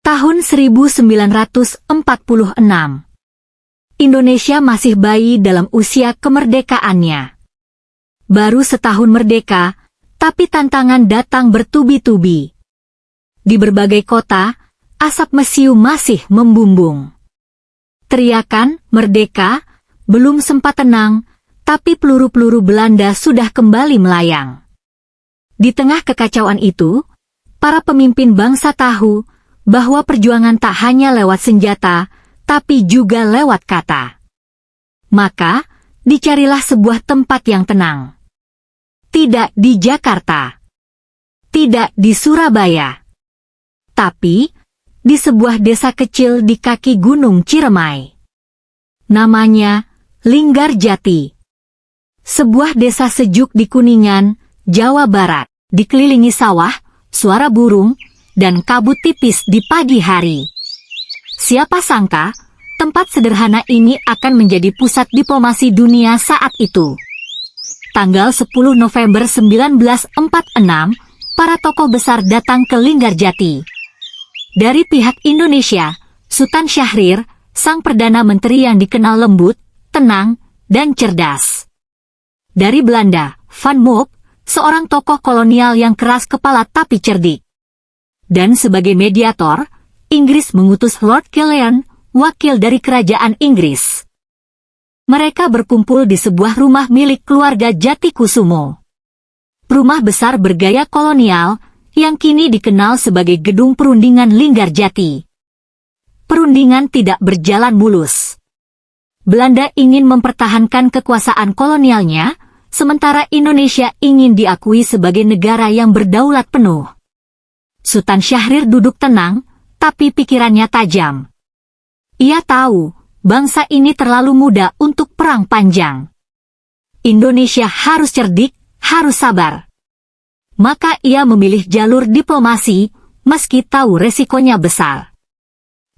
Tahun 1946. Indonesia masih bayi dalam usia kemerdekaannya. Baru setahun merdeka, tapi tantangan datang bertubi-tubi. Di berbagai kota, asap mesiu masih membumbung. Teriakan "Merdeka" belum sempat tenang, tapi peluru-peluru Belanda sudah kembali melayang. Di tengah kekacauan itu, para pemimpin bangsa tahu bahwa perjuangan tak hanya lewat senjata, tapi juga lewat kata. Maka, dicarilah sebuah tempat yang tenang. Tidak di Jakarta. Tidak di Surabaya. Tapi, di sebuah desa kecil di kaki Gunung Ciremai. Namanya Linggarjati. Sebuah desa sejuk di Kuningan, Jawa Barat, dikelilingi sawah, suara burung, dan kabut tipis di pagi hari. Siapa sangka, tempat sederhana ini akan menjadi pusat diplomasi dunia saat itu. Tanggal 10 November 1946, para tokoh besar datang ke Linggarjati. Dari pihak Indonesia, Sultan Syahrir, sang Perdana Menteri yang dikenal lembut, tenang, dan cerdas. Dari Belanda, Van Mook, seorang tokoh kolonial yang keras kepala tapi cerdik. Dan sebagai mediator, Inggris mengutus Lord Killian, wakil dari kerajaan Inggris. Mereka berkumpul di sebuah rumah milik keluarga Jatikusumo. Rumah besar bergaya kolonial, yang kini dikenal sebagai Gedung Perundingan Linggarjati. Perundingan tidak berjalan mulus. Belanda ingin mempertahankan kekuasaan kolonialnya, sementara Indonesia ingin diakui sebagai negara yang berdaulat penuh. Sultan Syahrir duduk tenang, tapi pikirannya tajam. Ia tahu, bangsa ini terlalu muda untuk perang panjang. Indonesia harus cerdik, harus sabar. Maka ia memilih jalur diplomasi, meski tahu resikonya besar.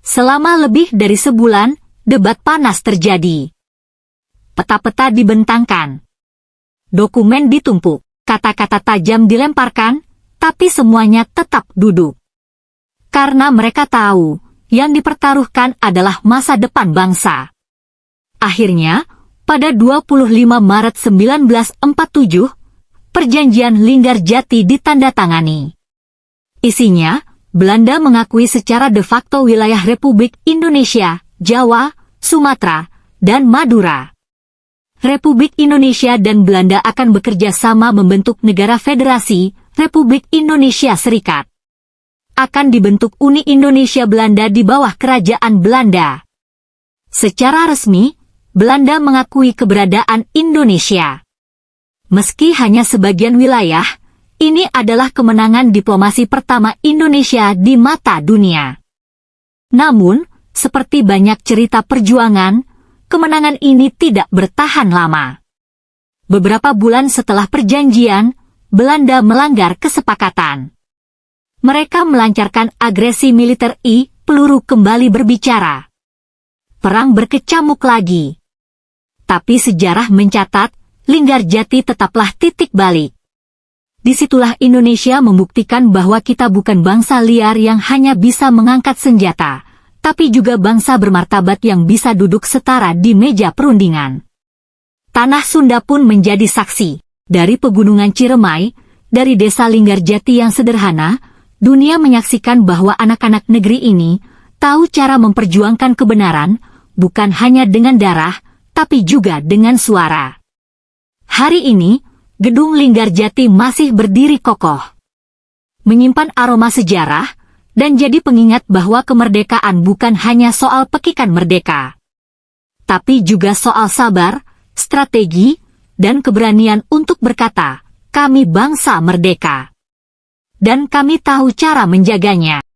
Selama lebih dari sebulan, debat panas terjadi. Peta-peta dibentangkan. Dokumen ditumpuk, kata-kata tajam dilemparkan, tapi semuanya tetap duduk. Karena mereka tahu, yang dipertaruhkan adalah masa depan bangsa. Akhirnya, pada 25 Maret 1947, Perjanjian Linggarjati ditandatangani. Isinya, Belanda mengakui secara de facto wilayah Republik Indonesia, Jawa, Sumatera, dan Madura. Republik Indonesia dan Belanda akan bekerja sama membentuk negara federasi, Republik Indonesia Serikat. Akan dibentuk Uni Indonesia Belanda di bawah Kerajaan Belanda. Secara resmi, Belanda mengakui keberadaan Indonesia. Meski hanya sebagian wilayah, ini adalah kemenangan diplomasi pertama Indonesia di mata dunia. Namun, seperti banyak cerita perjuangan, kemenangan ini tidak bertahan lama. Beberapa bulan setelah perjanjian, Belanda melanggar kesepakatan. Mereka melancarkan agresi militer. Peluru kembali berbicara. Perang berkecamuk lagi. Tapi sejarah mencatat, Linggarjati tetaplah titik balik. Disitulah Indonesia membuktikan bahwa kita bukan bangsa liar yang hanya bisa mengangkat senjata, tapi juga bangsa bermartabat yang bisa duduk setara di meja perundingan. Tanah Sunda pun menjadi saksi. Dari pegunungan Ciremai, dari desa Linggarjati yang sederhana, dunia menyaksikan bahwa anak-anak negeri ini tahu cara memperjuangkan kebenaran, bukan hanya dengan darah, tapi juga dengan suara. Hari ini, Gedung Linggarjati masih berdiri kokoh. Menyimpan aroma sejarah, dan jadi pengingat bahwa kemerdekaan bukan hanya soal pekikan merdeka. Tapi juga soal sabar, strategi, dan keberanian untuk berkata, kami bangsa merdeka. Dan kami tahu cara menjaganya.